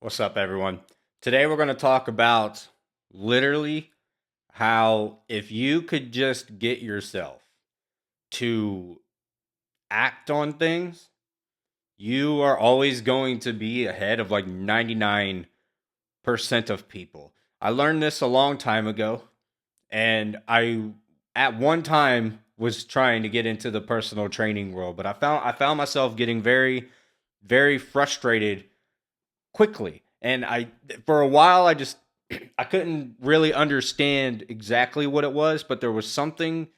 What's up, everyone? Today we're going to talk about literally how if you could just get yourself to act on things, you are always going to be ahead of like 99% of people. I learned this a long time ago, and I at one time was trying to get into the personal training world, but I found myself getting very frustrated quickly. And I for a while I just I couldn't really understand exactly what it was, but there was something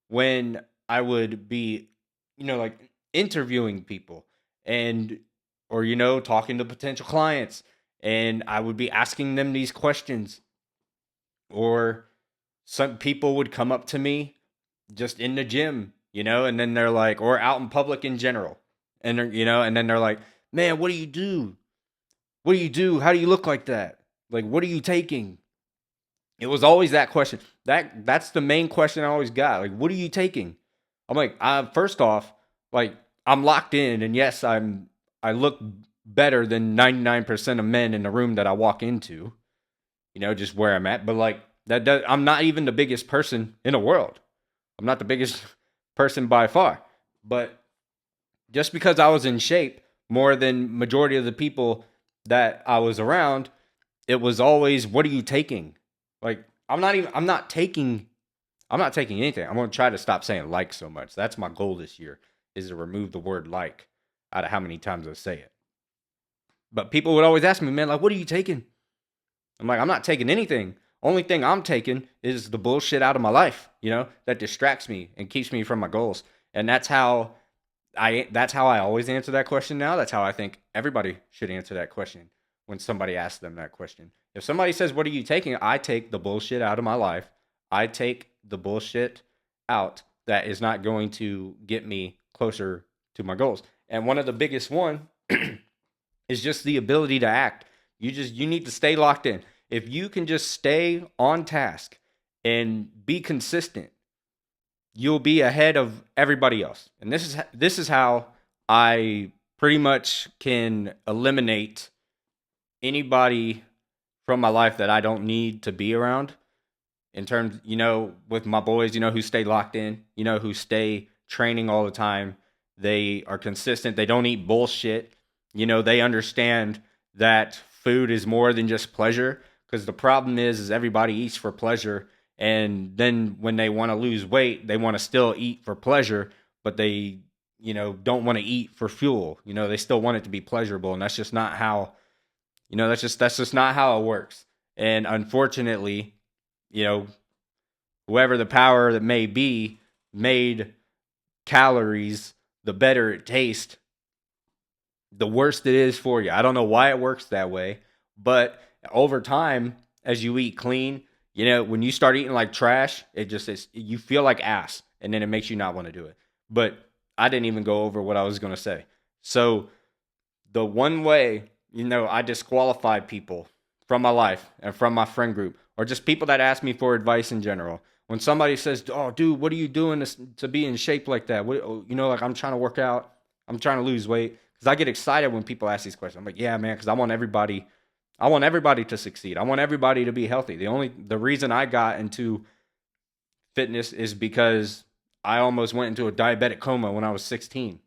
when I would be, like interviewing people and or talking to potential clients, and I would be asking them these questions, or some people would come up to me just in the gym, and then they're like, or out in public in general. And and then they're like, "Man, what do you do? What do you do? How do you look like that? Like, what are you taking?" It was always that question. That's the main question I always got. Like, what are you taking? I'm like, first off, like I'm locked in, and yes, I look better than 99% of men in the room that I walk into. Just where I'm at. But like I'm not even the biggest person in the world. I'm not the biggest person by far. But just because I was in shape more than majority of the people that I was around, it was always, what are you taking? Like, I'm not taking anything. I'm going to try to stop saying like so much. That's my goal this year, is to remove the word like out of how many times I say it. But people would always ask me, "Man, like, what are you taking?" I'm like, "I'm not taking anything. Only thing I'm taking is the bullshit out of my life, that distracts me and keeps me from my goals." And that's how I always answer that question now. That's how I think everybody should answer that question when somebody asks them that question. If somebody says, "What are you taking?" I take the bullshit out of my life. I take the bullshit out that is not going to get me closer to my goals. And one of the biggest one is just the ability to act. You need to stay locked in. If you can just stay on task and be consistent, you'll be ahead of everybody else. And this is how I pretty much can eliminate anybody from my life that I don't need to be around. In terms, with my boys, who stay locked in, who stay training all the time. They are consistent. They don't eat bullshit. They understand that food is more than just pleasure, because the problem is everybody eats for pleasure, and then when they want to lose weight, they want to still eat for pleasure, but they, don't want to eat for fuel. They still want it to be pleasurable, and that's just not how, that's just not how it works. And unfortunately, you know, whoever the power that may be made calories, the better it tastes, the worse it is for you. I don't know why it works that way, but over time, as you eat clean, when you start eating like trash, it just is, you feel like ass, and then it makes you not want to do it. But I didn't even go over what I was going to say. So the one way, I disqualify people from my life and from my friend group, or just people that ask me for advice in general. When somebody says, "Oh, dude, what are you doing to be in shape like that?" What, like, I'm trying to work out, I'm trying to lose weight, because I get excited when people ask these questions. I'm like, "Yeah, man," because I want everybody to succeed. I want everybody to be healthy. The reason I got into fitness is because I almost went into a diabetic coma when I was 16,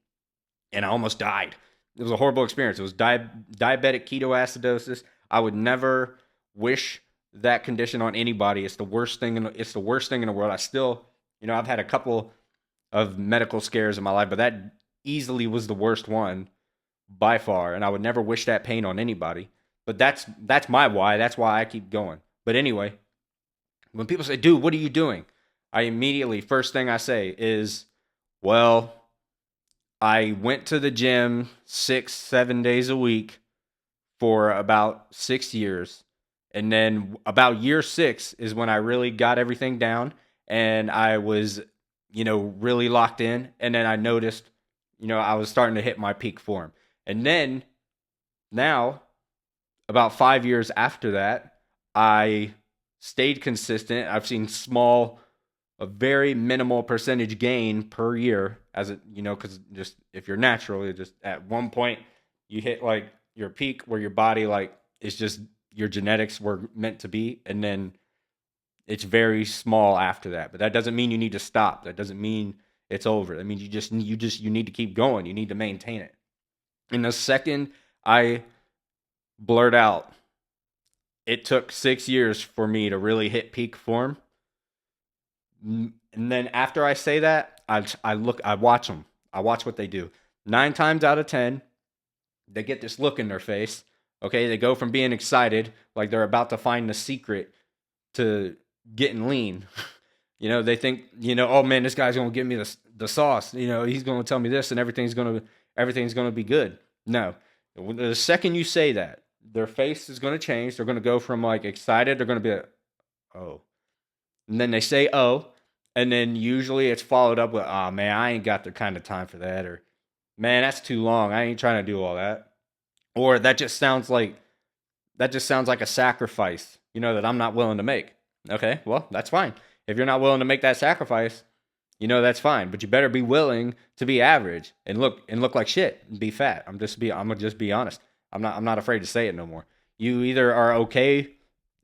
and I almost died. It was a horrible experience. It was diabetic ketoacidosis. I would never wish that condition on anybody. It's the worst thing in the world. I still, I've had a couple of medical scares in my life, but that easily was the worst one by far, and I would never wish that pain on anybody. But that's my why. That's why I keep going. But anyway, when people say, "Dude, what are you doing?" I immediately, first thing I say is, "Well, I went to the gym 6, 7 days a week for about 6 years. And then about year six is when I really got everything down, and I was, really locked in. And then I noticed, I was starting to hit my peak form. And then now, about 5 years after that, I stayed consistent. I've seen a very minimal percentage gain per year, as it, because just if you're natural, you just at one point you hit like your peak where your body like It's just your genetics were meant to be, and then it's very small after that. But that doesn't mean you need to stop. That doesn't mean it's over. I mean, you need to keep going. You need to maintain it. And the second I blurt out, it took 6 years for me to really hit peak form. And then after I say that, I watch them. I watch what they do. 9 times out of 10, they get this look in their face. Okay, they go from being excited, like they're about to find the secret, to getting lean. They think, oh man, this guy's gonna give me the sauce. He's gonna tell me this, and everything's gonna be good. No, the second you say that, their face is gonna change. They're gonna go from like excited. They're gonna be like, oh, and then they say oh, and then usually it's followed up with, oh man, I ain't got the kind of time for that, or man, that's too long. I ain't trying to do all that, or that just sounds like a sacrifice, that I'm not willing to make. Okay, well, that's fine. If you're not willing to make that sacrifice, that's fine. But you better be willing to be average and look like shit and be fat. I'm gonna just be honest. I'm not afraid to say it no more. You either are okay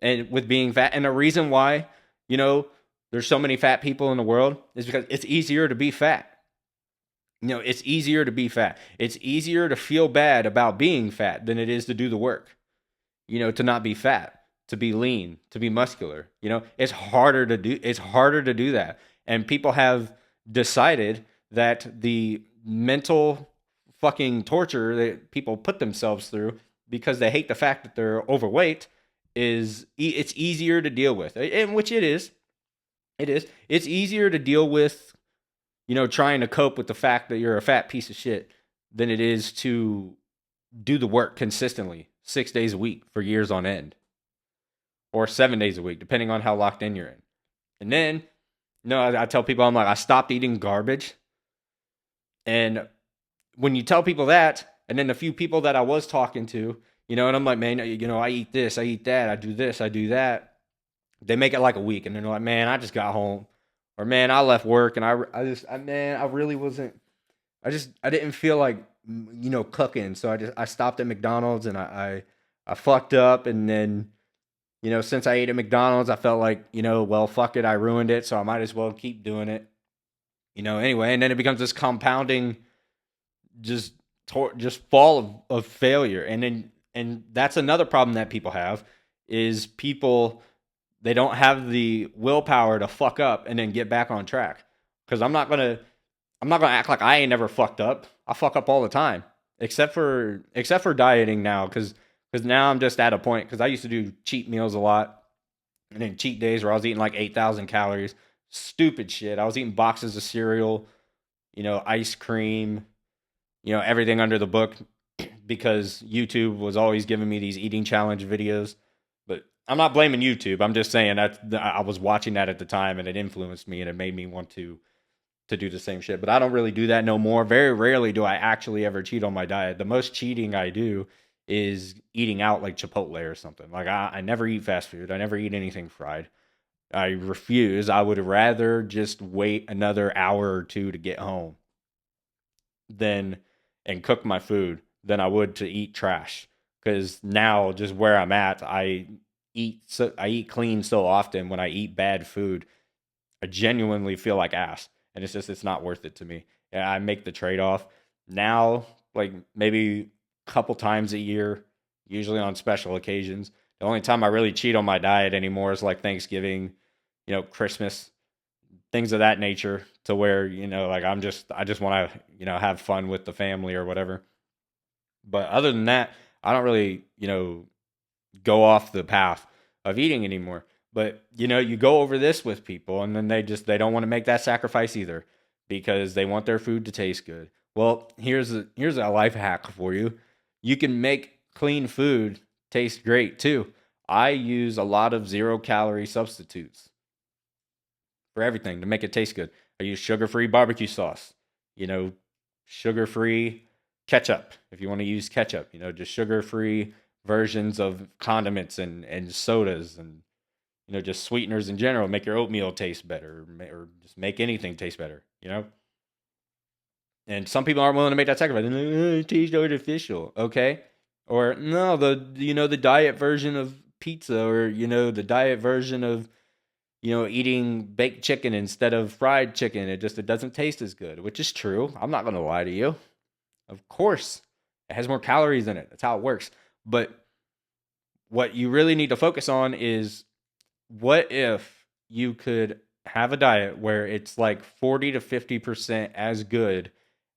and with being fat, and the reason why, there's so many fat people in the world is because it's easier to be fat. It's easier to be fat. It's easier to feel bad about being fat than it is to do the work. To not be fat, to be lean, to be muscular. It's harder to do. It's harder to do that. And people have decided that the mental fucking torture that people put themselves through because they hate the fact that they're overweight it's easier to deal with, and which it is. It is. It's easier to deal with, trying to cope with the fact that you're a fat piece of shit than it is to do the work consistently 6 days a week for years on end, or 7 days a week, depending on how locked in you're in. And then, I tell people, I'm like, I stopped eating garbage. And when you tell people that, and then the few people that I was talking to, and I'm like, man, I eat this, I eat that, I do this, I do that. They make it like a week, and they're like, man, I just got home, or man, I left work, and I really wasn't. I didn't feel like cooking, so I stopped at McDonald's, and I fucked up, and then since I ate at McDonald's, I felt like well, fuck it, I ruined it, so I might as well keep doing it, anyway, and then it becomes this compounding, just fall of failure, and that's another problem that people have is people. They don't have the willpower to fuck up and then get back on track. Because I'm not gonna act like I ain't never fucked up. I fuck up all the time, except for dieting now. Because now I'm just at a point. Because I used to do cheat meals a lot, and then cheat days where I was eating like 8,000 calories. Stupid shit. I was eating boxes of cereal, ice cream, everything under the book, because YouTube was always giving me these eating challenge videos. But I'm not blaming YouTube. I'm just saying that I was watching that at the time, and it influenced me, and it made me want to do the same shit. But I don't really do that no more. Very rarely do I actually ever cheat on my diet. The most cheating I do is eating out, like Chipotle or something. Like I never eat fast food. I never eat anything fried. I refuse. I would rather just wait another hour or two to get home and cook my food than I would to eat trash. Because now, just where I'm at, I eat clean so often. When I eat bad food, I genuinely feel like ass, and it's not worth it to me. And I make the trade off now, like maybe a couple times a year, usually on special occasions. The only time I really cheat on my diet anymore is like Thanksgiving, Christmas, things of that nature, to where like I just want to have fun with the family or whatever. But other than that, I don't really go off the path of eating anymore. But you go over this with people, and then they don't want to make that sacrifice either, because they want their food to taste good. Well, here's a life hack for you. You can make clean food taste great too. I use a lot of 0-calorie substitutes for everything to make it taste good. I use sugar-free barbecue sauce, sugar-free ketchup, if you want to use ketchup, just sugar-free versions of condiments and sodas, and just sweeteners in general make your oatmeal taste better, or just make anything taste better. And some people aren't willing to make that sacrifice. It tastes artificial. Okay, Or no, the diet version of pizza, or the diet version of eating baked chicken instead of fried chicken. It doesn't taste as good, which is true. I'm not gonna lie to you. Of course, it has more calories in it. That's how it works. But what you really need to focus on is, what if you could have a diet where it's like 40 to 50% as good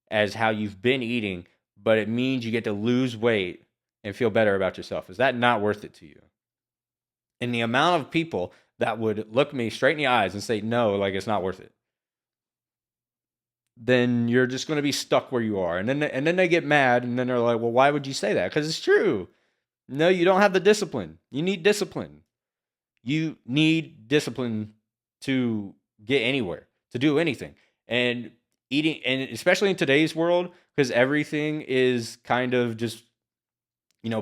as how you've been eating, but it means you get to lose weight and feel better about yourself? Is that not worth it to you? And the amount of people that would look me straight in the eyes and say, no, like it's not worth it, then you're just going to be stuck where you are. And then they get mad, and then they're like, well, why would you say that? Because it's true. No, you don't have the discipline. You need discipline. You need discipline to get anywhere, to do anything. And eating, and especially in today's world, because everything is kind of just,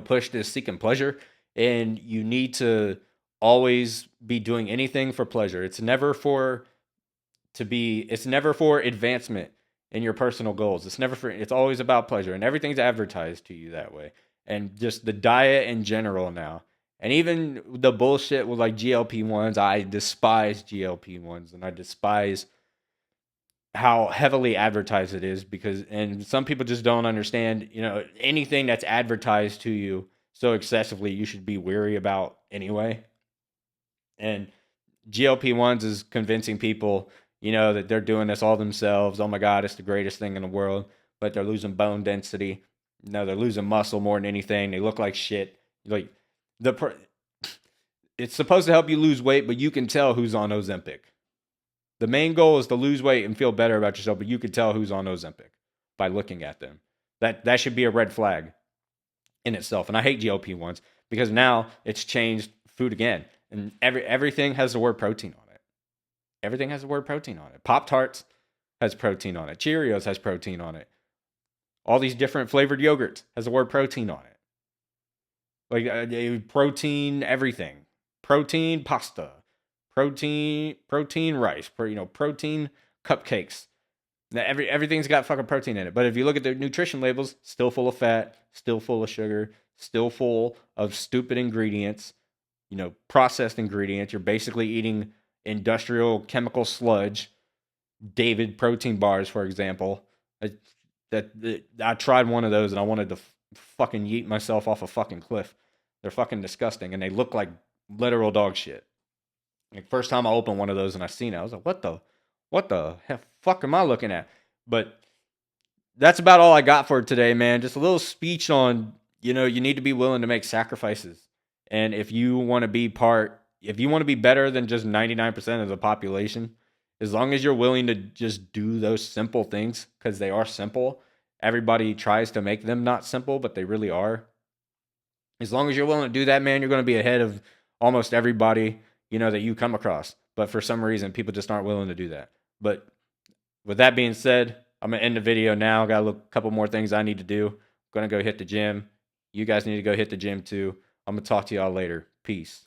pushed as seeking pleasure. And you need to always be doing anything for pleasure. It's never for advancement in your personal goals. It's always about pleasure, and everything's advertised to you that way. And just the diet in general now, and even the bullshit with like GLP-1s. I despise GLP-1s, and I despise how heavily advertised it is, because and some people just don't understand, anything that's advertised to you so excessively, you should be weary about anyway. And GLP-1s is convincing people, that they're doing this all themselves. Oh my God, it's the greatest thing in the world. But they're losing bone density. No, they're losing muscle more than anything. They look like shit. Like the, it's supposed to help you lose weight, but you can tell who's on Ozempic. The main goal is to lose weight and feel better about yourself, but you can tell who's on Ozempic by looking at them. That should be a red flag in itself. And I hate GLP-1s because now it's changed food again. And everything has the word protein on it. Everything has the word protein on it. Pop Tarts has protein on it. Cheerios has protein on it. All these different flavored yogurts has the word protein on it. Like protein everything. Protein pasta. Protein rice. Protein cupcakes. Now everything's got fucking protein in it. But if you look at the nutrition labels, still full of fat, still full of sugar, still full of stupid ingredients, processed ingredients. You're basically eating industrial chemical sludge. David protein bars, for example. I tried one of those and I wanted to fucking yeet myself off a fucking cliff. They're fucking disgusting, and they look like literal dog shit. Like, first time I opened one of those and I seen it, I was like, what the fuck am I looking at? But that's about all I got for today, man. Just a little speech on, you need to be willing to make sacrifices. And if you want to be better than just 99% of the population, as long as you're willing to just do those simple things, because they are simple. Everybody tries to make them not simple, but they really are. As long as you're willing to do that, man, you're going to be ahead of almost everybody, that you come across. But for some reason, people just aren't willing to do that. But with that being said, I'm going to end the video now. Got a couple more things I need to do. I'm going to go hit the gym. You guys need to go hit the gym too. I'm going to talk to y'all later. Peace.